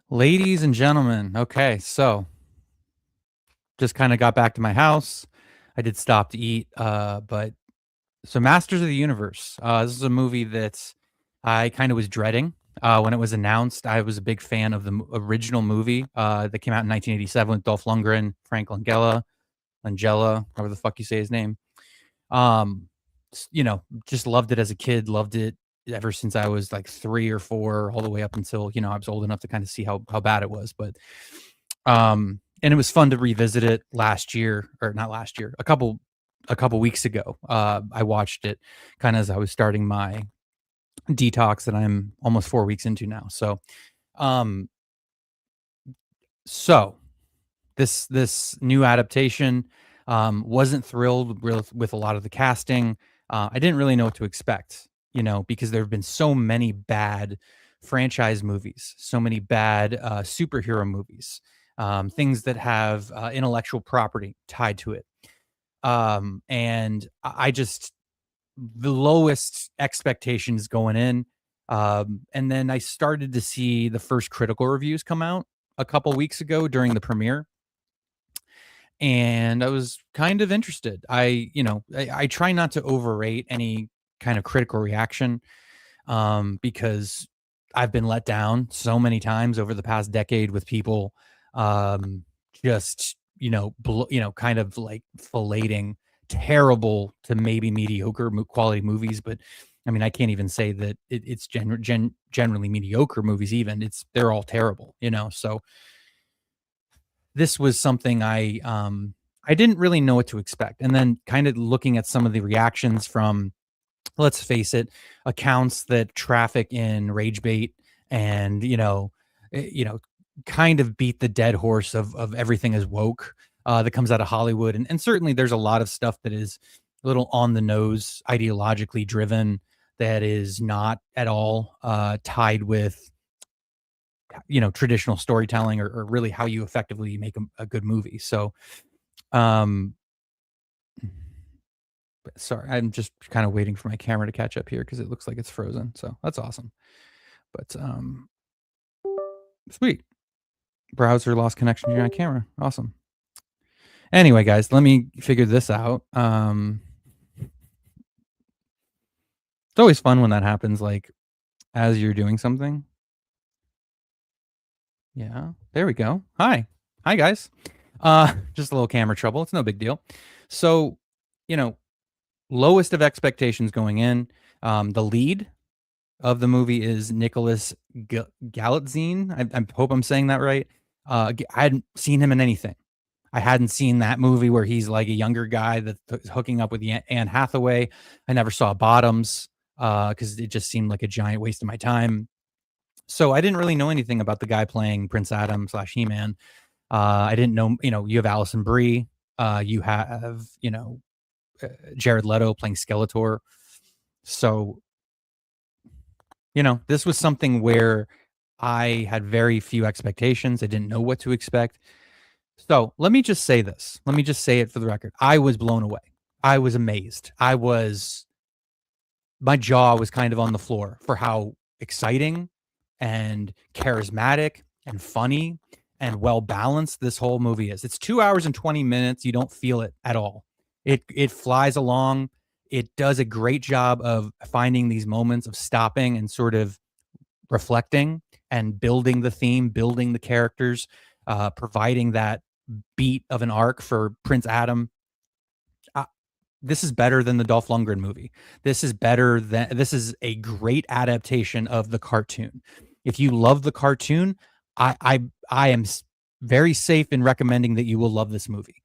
Ladies and gentlemen, okay, so just kind of got back to my house. I did stop to eat, but so Masters of the Universe. This is a movie that I kind of was dreading when it was announced. I was a big fan of the original movie that came out in 1987 with Dolph Lundgren, Frank Langella, however the fuck you say his name. Um, just loved it as a kid. Loved it ever since I was like 3 or 4, all the way up until I was old enough to kind of see how bad it was. But and it was fun to revisit it last year, or not last year, a couple weeks ago. I watched it kind of as I was starting my detox that I'm almost 4 weeks into now. Um, so this new adaptation, wasn't thrilled with a lot of the casting. I didn't really know what to expect, because there have been so many bad franchise movies, so many bad superhero movies, things that have intellectual property tied to it. And I just the lowest expectations going in. And then I started to see the first critical reviews come out a couple weeks ago during the premiere, and I was kind of interested. I try not to overrate any kind of critical reaction, because I've been let down so many times over the past decade with people, um, just kind of like filleting terrible to maybe mediocre quality movies. But I mean, I can't even say that it's generally mediocre movies. Even they're all terrible. So this was something I didn't really know what to expect. And then kind of looking at some of the reactions from, let's face it, accounts that traffic in rage bait and, kind of beat the dead horse of everything is woke, that comes out of Hollywood. And certainly there's a lot of stuff that is a little on the nose, ideologically driven, that is not at all tied with traditional storytelling, or really how you effectively make a good movie. So um sorry, I'm just kind of waiting for my camera to catch up here because it looks like it's frozen, so that's awesome. But sweet, browser lost connection to my camera, awesome. Anyway, guys, let me figure this out. It's always fun when that happens, like as you're doing something. Yeah, there we go. Hi guys. Just a little camera trouble, it's no big deal. So, you know lowest of expectations going in. The lead of the movie is Nicholas Galitzine. I hope I'm saying that right. I hadn't seen him in anything. I hadn't seen that movie where he's like a younger guy that's hooking up with Anne Hathaway. I never saw Bottoms because it just seemed like a giant waste of my time. So I didn't really know anything about the guy playing Prince Adam / He-Man. I didn't know, you have Alison Brie. You have, Jared Leto playing Skeletor. So, this was something where I had very few expectations. I didn't know what to expect. So let me just say this. Let me just say it for the record. I was blown away. I was amazed. My jaw was kind of on the floor for how exciting and charismatic and funny and well balanced this whole movie is. It's 2 hours and 20 minutes. You don't feel it at all. It flies along. It does a great job of finding these moments of stopping and sort of reflecting and building the theme, building the characters, providing that beat of an arc for Prince Adam. This is better than the Dolph Lundgren movie. This is a great adaptation of the cartoon. If you love the cartoon, I am very safe in recommending that you will love this movie.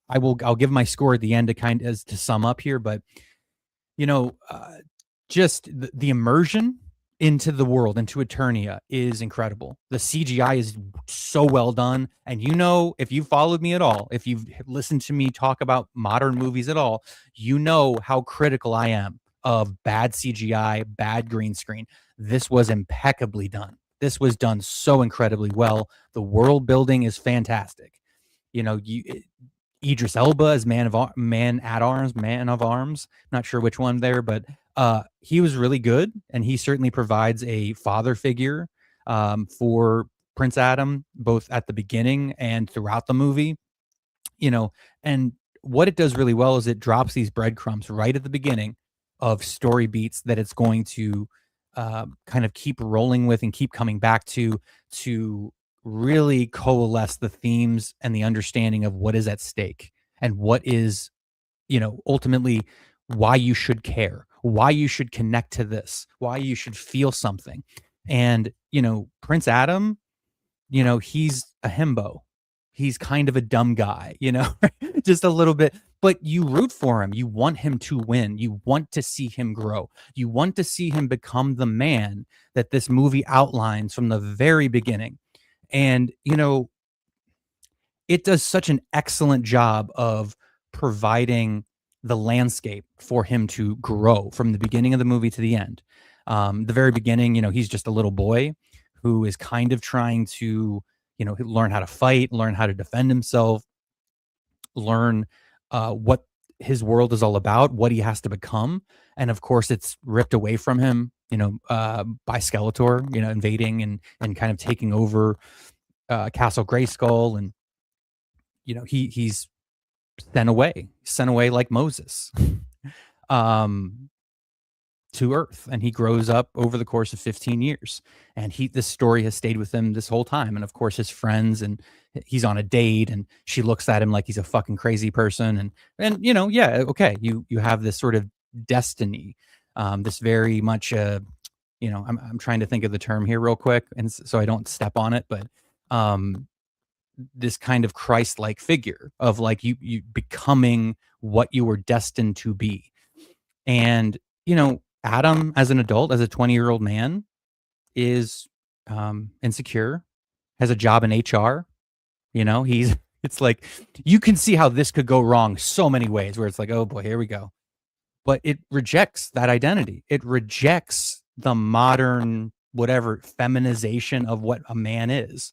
I'll give my score at the end to sum up here, but just the immersion into the world, into Eternia, is incredible. The CGI is so well done. And if you've followed me at all, if you've listened to me talk about modern movies at all, you know how critical I am of bad CGI, bad green screen. This was impeccably done. This was done so incredibly well. The world building is fantastic. Idris Elba as man of arms. Not sure which one there, but he was really good, and he certainly provides a father figure for Prince Adam, both at the beginning and throughout the movie. You know, and what it does really well is it drops these breadcrumbs right at the beginning of story beats that it's going to kind of keep rolling with and keep coming back to really coalesce the themes and the understanding of what is at stake and what is, ultimately why you should care, why you should connect to this, why you should feel something. And, Prince Adam, he's a himbo. He's kind of a dumb guy, just a little bit, but you root for him. You want him to win. You want to see him grow. You want to see him become the man that this movie outlines from the very beginning. And, it does such an excellent job of providing the landscape for him to grow from the beginning of the movie to the end. The very beginning, he's just a little boy who is kind of trying to, learn how to fight, learn how to defend himself, learn what his world is all about, what he has to become. And of course, it's ripped away from him, by Skeletor, invading and kind of taking over Castle Grayskull. And he's sent away like Moses, um, to Earth, and he grows up over the course of 15 years. And this story has stayed with him this whole time. And of course, his friends, and he's on a date, and she looks at him like he's a fucking crazy person. And yeah, okay, you have this sort of destiny, this very much I'm trying to think of the term here real quick, and so I don't step on it, but this kind of Christ-like figure of like you becoming what you were destined to be. And, Adam, as an adult, as a 20-year-old man, is insecure, has a job in HR. He's it's like you can see how this could go wrong so many ways, where it's like, oh boy, here we go. But it rejects that identity. It rejects the modern whatever feminization of what a man is.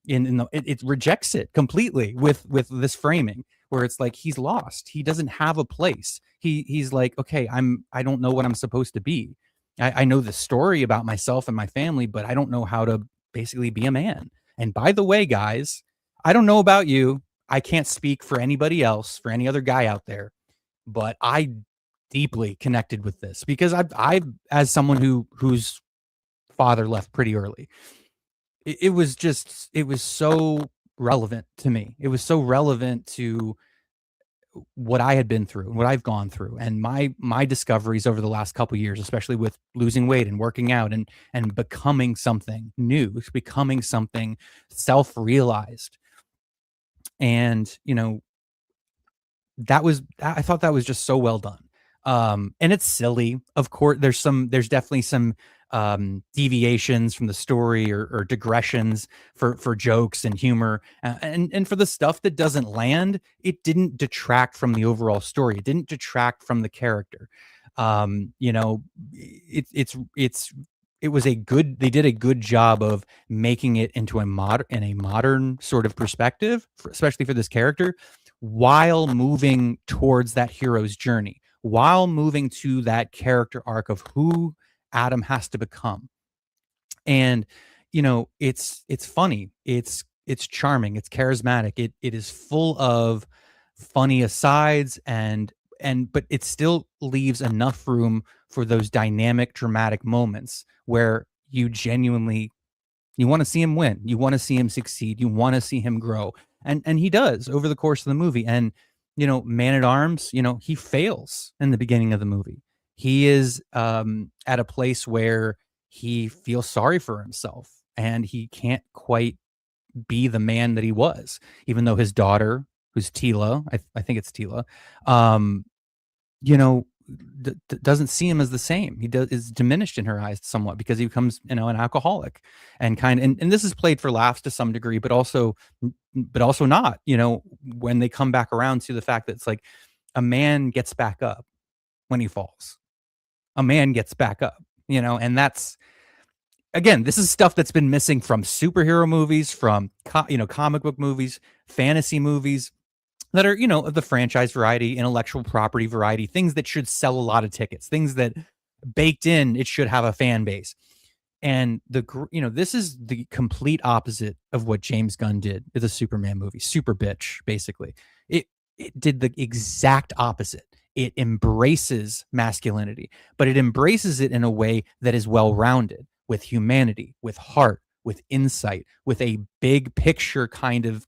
It rejects it completely with this framing, where it's like he's lost. He doesn't have a place. He's like, okay, I don't know what I'm supposed to be. I know the story about myself and my family, but I don't know how to basically be a man. And by the way, guys, I don't know about you. I can't speak for anybody else, for any other guy out there, but I deeply connected with this because I as someone whose father left pretty early, it was so relevant to me. It was so relevant to what I had been through, what I've gone through, and my discoveries over the last couple years, especially with losing weight and working out and becoming something new, becoming something self-realized. And, I thought that was just so well done. And it's silly. Of course, there's definitely some deviations from the story or digressions for jokes and humor, and for the stuff that doesn't land, it didn't detract from the overall story. It didn't detract from the character. It was they did a good job of making it into a modern sort of perspective, especially for this character, while moving towards that hero's journey, while moving to that character arc of who Adam has to become. And it's funny, it's charming, it's charismatic, it is full of funny asides, but it still leaves enough room for those dynamic dramatic moments where you want to see him win, you want to see him succeed, you want to see him grow. And he does over the course of the movie. And Man at Arms, he fails in the beginning of the movie. He is at a place where he feels sorry for himself, and he can't quite be the man that he was, even though his daughter, who's Tila, I think it's Tila, you know, doesn't see him as the same. Is diminished in her eyes somewhat because he becomes, an alcoholic, and and this is played for laughs to some degree, but also not. When they come back around to the fact that it's like a man gets back up when he falls. A man gets back up, and that's, again, this is stuff that's been missing from superhero movies, from comic book movies, fantasy movies that are, of the franchise variety, intellectual property variety, things that should sell a lot of tickets, things that baked in, it should have a fan base. And this is the complete opposite of what James Gunn did with the Superman movie, Super Bitch, basically. It it did the exact opposite. It embraces masculinity, but it embraces it in a way that is well-rounded, with humanity, with heart, with insight, with a big picture kind of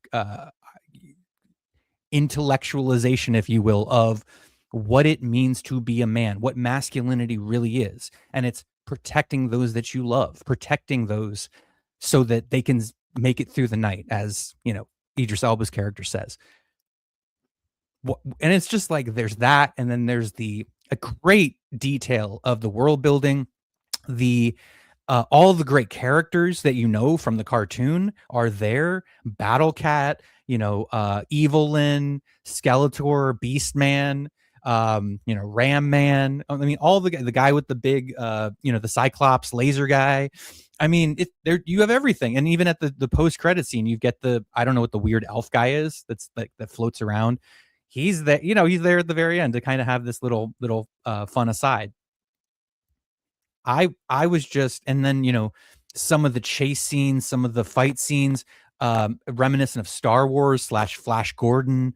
intellectualization, if you will, of what it means to be a man, what masculinity really is. And it's protecting those that you love, protecting those so that they can make it through the night, as, Idris Elba's character says. And it's just like there's that, and then there's a great detail of the world building, the all the great characters that from the cartoon are there. Battle Cat, Evelyn, Skeletor, Beastman, Ram Man. I mean, all the guy with the big, the Cyclops laser guy. I mean, there you have everything, and even at the post credit scene, you get I don't know what the weird elf guy is that's like that floats around. He's there, he's there at the very end to kind of have this little fun aside. I was just, and then some of the chase scenes, some of the fight scenes, reminiscent of Star Wars / Flash Gordon.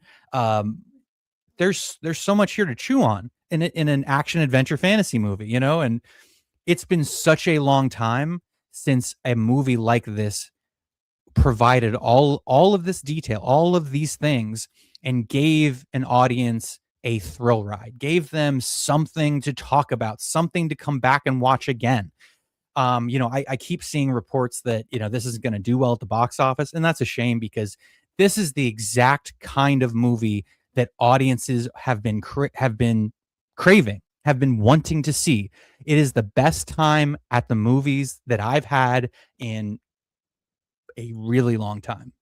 There's so much here to chew on in an action adventure fantasy movie, and it's been such a long time since a movie like this provided all of this detail, all of these things, and gave an audience a thrill ride, gave them something to talk about, something to come back and watch again. I keep seeing reports that, this isn't going to do well at the box office. And that's a shame, because this is the exact kind of movie that audiences have been craving, have been wanting to see. It is the best time at the movies that I've had in a really long time.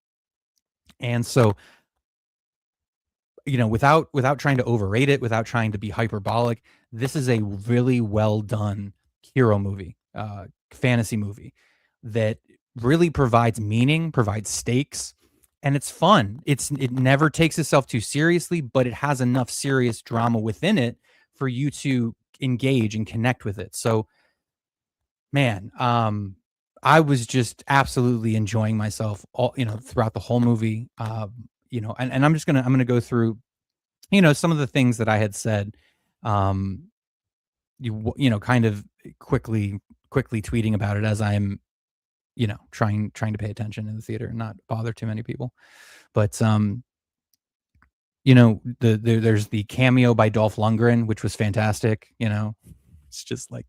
And so, without trying to overrate it, without trying to be hyperbolic, this is a really well done hero movie, fantasy movie that really provides meaning, provides stakes, and it's fun. It never takes itself too seriously, but it has enough serious drama within it for you to engage and connect with it. So, man, I was just absolutely enjoying myself throughout the whole movie. And I'm gonna go through, some of the things that I had said, kind of quickly tweeting about it as I'm, trying to pay attention in the theater and not bother too many people. But there's the cameo by Dolph Lundgren, which was fantastic. It's just like,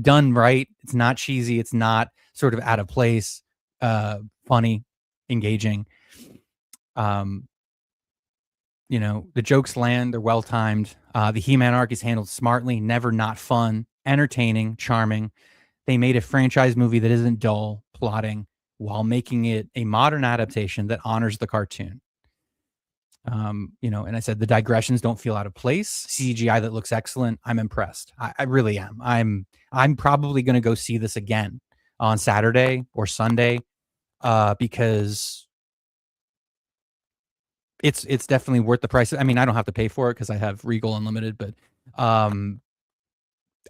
done right. It's not cheesy. It's not sort of out of place. Funny, engaging. The jokes land. They're well timed. The He-Man arc is handled smartly, never not fun, entertaining, charming. They made a franchise movie that isn't dull plotting while making it a modern adaptation that honors the cartoon. And I said the digressions don't feel out of place. CGI that looks excellent. I'm impressed. I really am. I'm probably going to go see this again on Saturday or Sunday, because it's definitely worth the price. I mean, I don't have to pay for it because I have Regal Unlimited, but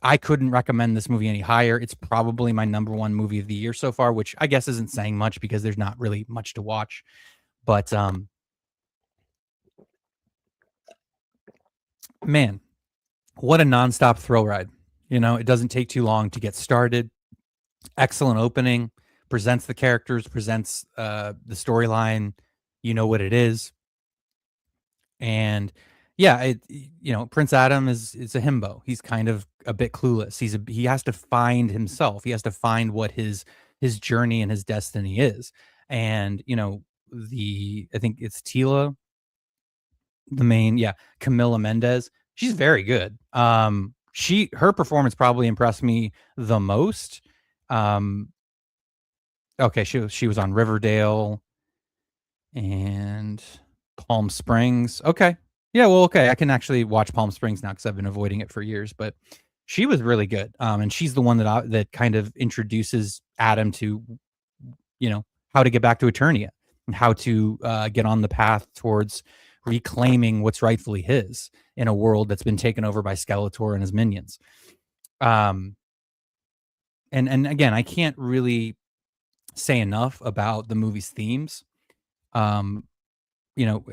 I couldn't recommend this movie any higher. It's probably my number one movie of the year so far, which I guess isn't saying much because there's not really much to watch. But man, what a nonstop thrill ride. It doesn't take too long to get started. Excellent opening, presents the characters, presents the storyline. You know what it is. And yeah, Prince Adam is a himbo. He's kind of a bit clueless. He has to find himself. He has to find what his journey and his destiny is. And I think it's Tila, the main, Camila Mendez. She's very good. Her performance probably impressed me the most. Okay, she was on Riverdale and Palm Springs. Okay. Yeah, well, okay. I can actually watch Palm Springs now because I've been avoiding it for years, but she was really good. And she's the one that kind of introduces Adam to, how to get back to Eternia and how to get on the path towards reclaiming what's rightfully his in a world that's been taken over by Skeletor and his minions. and again, I can't really say enough about the movie's themes. Um, you know,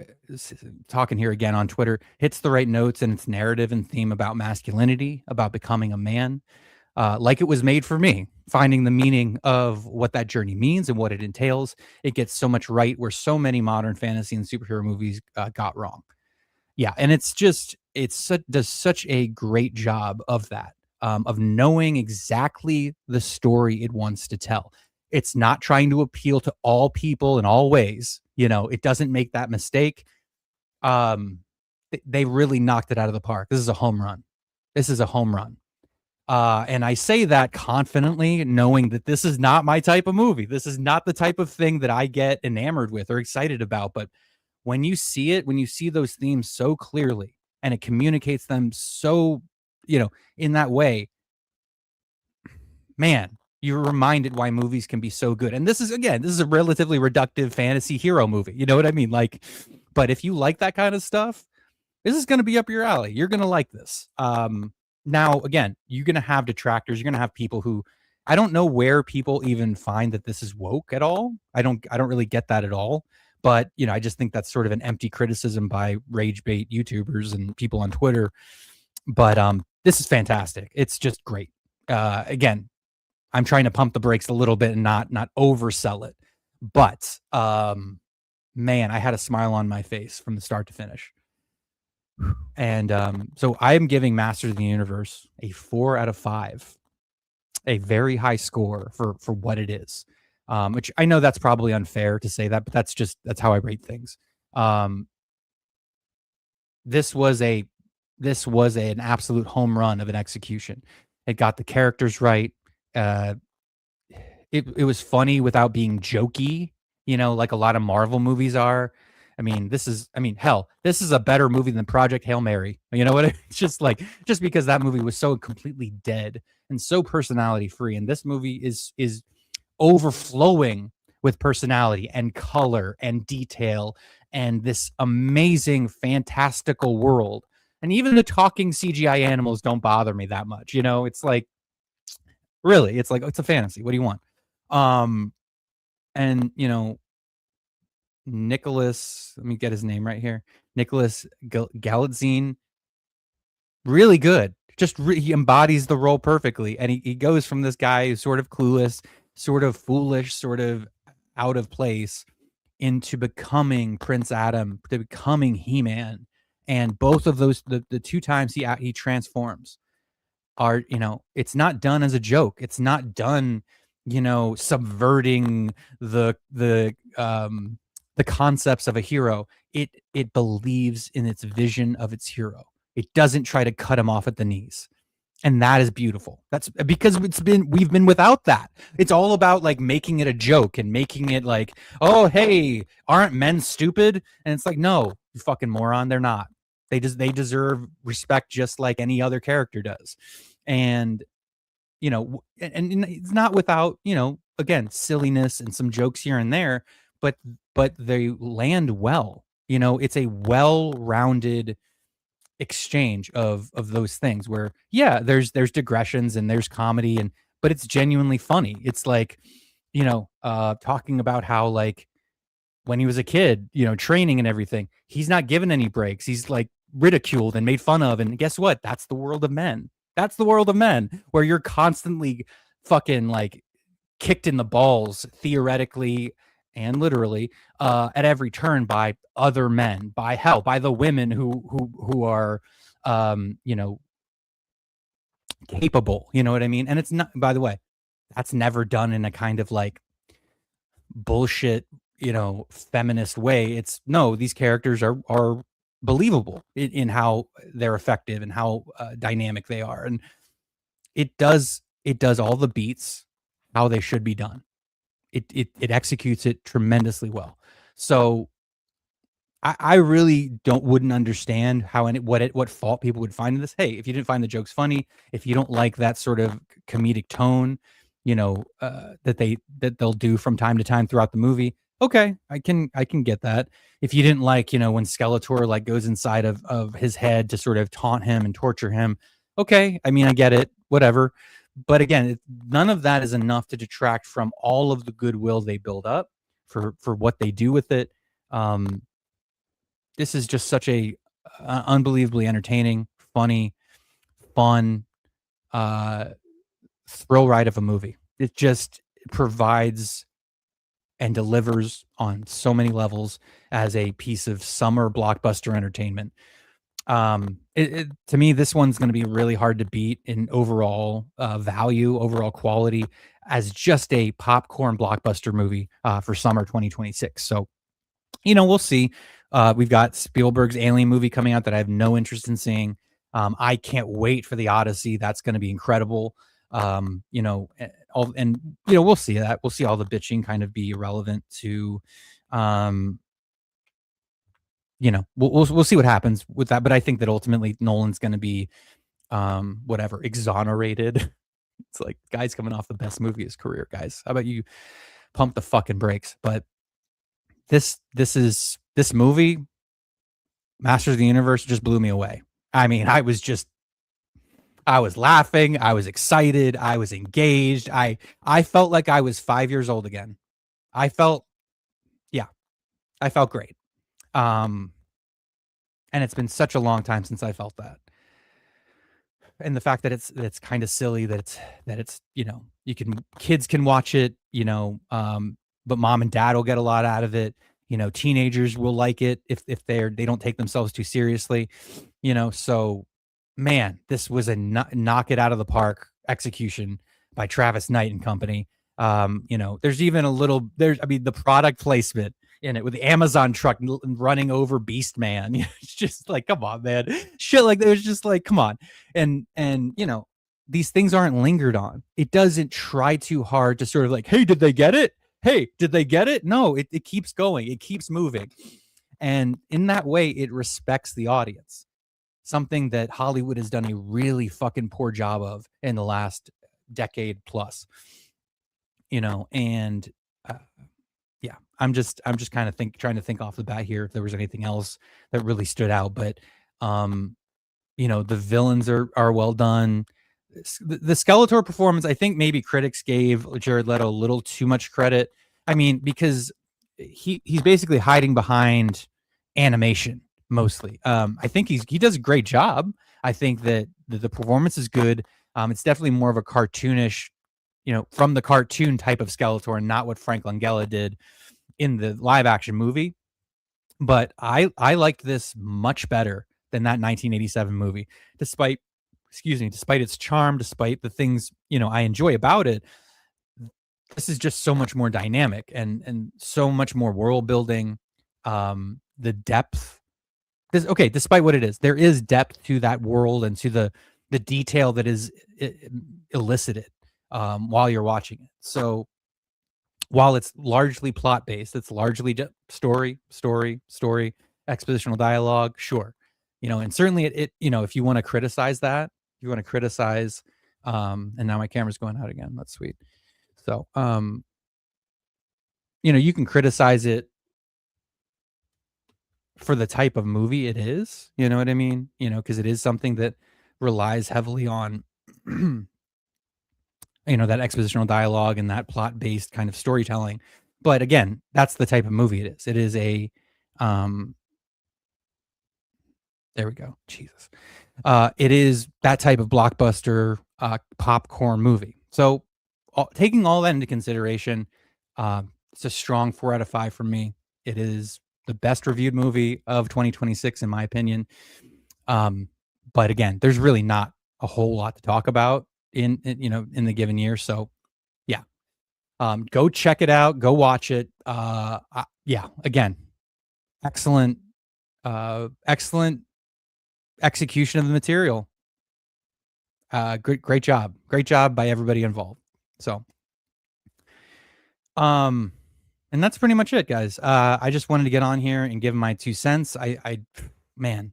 talking here again on Twitter, hits the right notes in its narrative and theme about masculinity, about becoming a man, like it was made for me, finding the meaning of what that journey means and what it entails. It gets so much right where so many modern fantasy and superhero movies got wrong. Yeah, and does such a great job of that, of knowing exactly the story it wants to tell. It's not trying to appeal to all people in all ways. You know, it doesn't make that mistake. Um, they really knocked it out of the park. This is a home run. This is a home run. And I say that confidently, knowing that this is not my type of movie. This is not the type of thing that I get enamored with or excited about. But when you see it, when you see those themes so clearly and it communicates them so, in that way, man, you're reminded why movies can be so good. And this is a relatively reductive fantasy hero movie. You know what I mean? Like, but if you like that kind of stuff, this is going to be up your alley. You're going to like this. Now, again, you're going to have detractors. You're going to have people who I don't know where people even find that this is woke at all. I don't really get that at all. But, I just think that's sort of an empty criticism by rage bait YouTubers and people on Twitter. But this is fantastic. It's just great. Again, I'm trying to pump the brakes a little bit and not oversell it. But man, I had a smile on my face from the start to finish. And so I am giving Masters of the Universe a 4 out of 5, a very high score for what it is. Which I know that's probably unfair to say that, but that's how I rate things. This was an absolute home run of an execution. It got the characters right. It was funny without being jokey, like a lot of Marvel movies are. Hell, this is a better movie than Project Hail Mary. You know what? It's just because that movie was so completely dead and so personality free, and this movie is overflowing with personality and color and detail and this amazing, fantastical world. And even the talking CGI animals don't bother me that much. It's like, really, it's like, it's a fantasy. What do you want? And Nicholas, let me get his name right here. Nicholas Galitzine, really good. He embodies the role perfectly. And he goes from this guy who's sort of clueless, sort of foolish, sort of out of place into becoming Prince Adam, to becoming He-Man. And both of those, the two times he transforms are, it's not done as a joke. It's not done, subverting the concepts of a hero. It believes in its vision of its hero. It doesn't try to cut him off at the knees. And that is beautiful. That's because we've been without that. It's all about like making it a joke and making it like, oh, hey, aren't men stupid? And it's like, no, you fucking moron, they're not. They deserve respect just like any other character does. And and it's not without, again, silliness and some jokes here and there, but they land well. It's a well-rounded exchange of those things where, yeah, there's digressions and there's comedy, but it's genuinely funny. It's like, talking about how, like, when he was a kid, training and everything, he's not given any breaks. He's like ridiculed and made fun of. And guess what? That's the world of men. That's the world of men, where you're constantly fucking like kicked in the balls, theoretically and literally, at every turn by other men, by the women who are, capable. You know what I mean? And it's not, by the way, that's never done in a kind of like bullshit, feminist way. It's no, these characters are believable in how they're effective and how dynamic they are. And it does all the beats how they should be done. It executes it tremendously well. So I really wouldn't understand how what fault people would find in this. Hey, if you didn't find the jokes funny, if you don't like that sort of comedic tone, that they'll do from time to time throughout the movie, okay, I can get that. If you didn't like, when Skeletor like goes inside of his head to sort of taunt him and torture him, okay, I mean, I get it, whatever. But again, none of that is enough to detract from all of the goodwill they build up for what they do with it. Um, this is just such a unbelievably entertaining, funny, fun, uh, thrill ride of a movie. It just provides and delivers on so many levels as a piece of summer blockbuster entertainment. To me, this one's going to be really hard to beat in overall value, overall quality, as just a popcorn blockbuster movie for summer 2026. So, we'll see. We've got Spielberg's Alien movie coming out that I have no interest in seeing. I can't wait for the Odyssey. That's going to be incredible. We'll see that. We'll see all the bitching kind of be irrelevant to, um, we'll see what happens with that. But I think that ultimately Nolan's going to be, whatever, exonerated. It's like, guy's coming off the best movie of his career, guys. How about you pump the fucking brakes? But this movie, Masters of the Universe, just blew me away. I mean, I was laughing, I was excited, I was engaged. I felt like I was 5 years old again. I felt yeah, I felt great. Um, and it's been such a long time since I felt that. And the fact that it's kind of silly that it's, kids can watch it, but mom and dad will get a lot out of it. Teenagers will like it if they don't take themselves too seriously. So man, this was a knock it out of the park execution by Travis Knight and company. There's even the product placement in it with the Amazon truck running over Beast Man. It's just like, come on, man. Shit like that was just like, come on. And these things aren't lingered on. It doesn't try too hard to sort of like, hey, did they get it? Hey, did they get it? No, it keeps going. It keeps moving. And in that way, it respects the audience. Something that Hollywood has done a really fucking poor job of in the last decade plus. And yeah, I'm just kind of trying to think off the bat here if there was anything else that really stood out. But the villains are well done. The Skeletor performance, I think maybe critics gave Jared Leto a little too much credit. I mean, because he's basically hiding behind animation mostly. I think he does a great job. I think that the performance is good. It's definitely more of a cartoonish, from the cartoon type of Skeletor, and not what Frank Langella did in the live action movie. But I liked this much better than that 1987 movie, despite its charm, despite the things, I enjoy about it. This is just so much more dynamic and so much more world building. The depth. Despite what it is, there is depth to that world and to the detail that is elicited while you're watching it. So while it's largely plot based, it's largely just story, expositional dialogue. Sure, and certainly it if you want to criticize that, and now my camera's going out again. That's sweet. So, you can criticize it for the type of movie it is. You know what I mean? Because it is something that relies heavily on, that expositional dialogue and that plot-based kind of storytelling. But again, that's the type of movie it is. It is a, there we go. Jesus. It is that type of blockbuster popcorn movie. So taking all that into consideration, it's a strong 4 out of 5 for me. It is the best reviewed movie of 2026, in my opinion. But again, there's really not a whole lot to talk about in the given year. So yeah, go check it out. Go watch it. Yeah, again, excellent execution of the material. Great job by everybody involved. So, and that's pretty much it, guys. I just wanted to get on here and give my 2 cents. Man,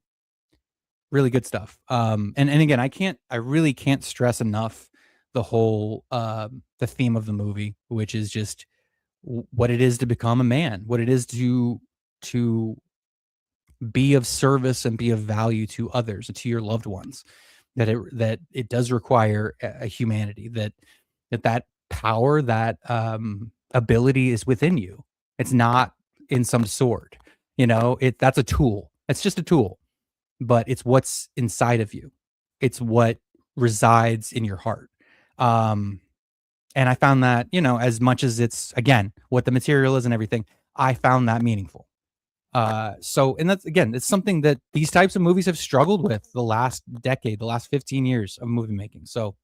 really good stuff. And again, I really can't stress enough the whole, the theme of the movie, which is just what it is to become a man, what it is to be of service and be of value to others and to your loved ones. that it does require a humanity, that power, that ability is within you. It's not in some sword, that's a tool. It's just a tool, but it's what's inside of you. It's what resides in your heart. Um, and I found that, as much as it's, again, what the material is and everything, I found that meaningful. And that's, again, it's something that these types of movies have struggled with the last decade, the last 15 years of movie making. So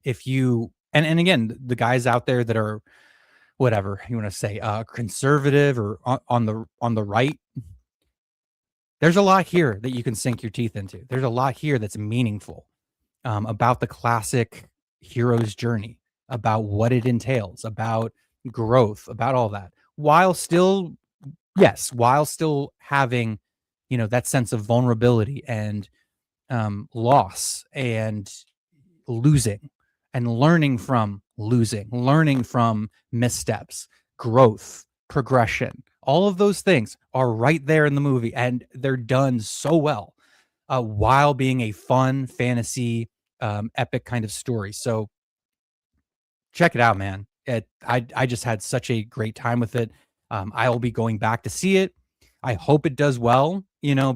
if you, and again, the guys out there that are, whatever you want to say, conservative or on the right, there's a lot here that you can sink your teeth into. There's a lot here that's meaningful, about the classic hero's journey, about what it entails, about growth, about all that, while still, yes, while still having, that sense of vulnerability and loss and losing and learning from missteps, growth, progression. All of those things are right there in the movie, and they're done so well, while being a fun fantasy, epic kind of story. So check it out, man. I just had such a great time with it. I will be going back to see it. I hope it does well,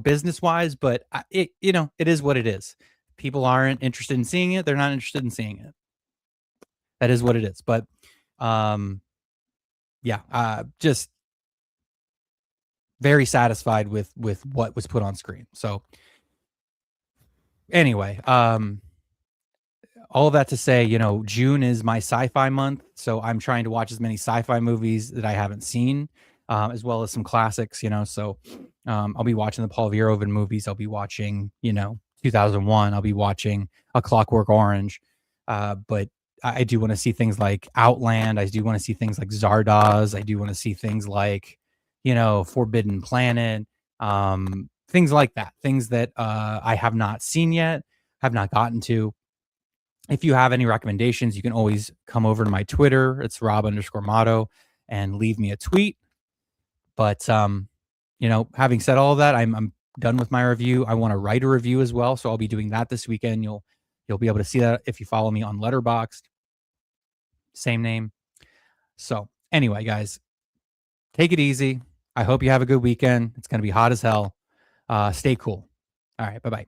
business wise, but it is what it is. People aren't interested in seeing it. They're not interested in seeing it. That is what it is. But um, yeah, just very satisfied with what was put on screen. So anyway, all of that to say, June is my sci-fi month, so I'm trying to watch as many sci-fi movies that I haven't seen, as well as some classics. So I'll be watching the Paul Verhoeven movies. I'll be watching, 2001. I'll be watching A Clockwork Orange, but I do want to see things like Outland. I do want to see things like Zardoz. I do want to see things like, Forbidden Planet, things like that. Things that I have not seen yet, have not gotten to. If you have any recommendations, you can always come over to my Twitter. It's Rob_Motto, and leave me a tweet. But having said all of that, I'm done with my review. I want to write a review as well, so I'll be doing that this weekend. You'll be able to see that if you follow me on Letterboxd. Same name. So anyway, guys, take it easy. I hope you have a good weekend. It's going to be hot as hell. Stay cool. All right. Bye bye.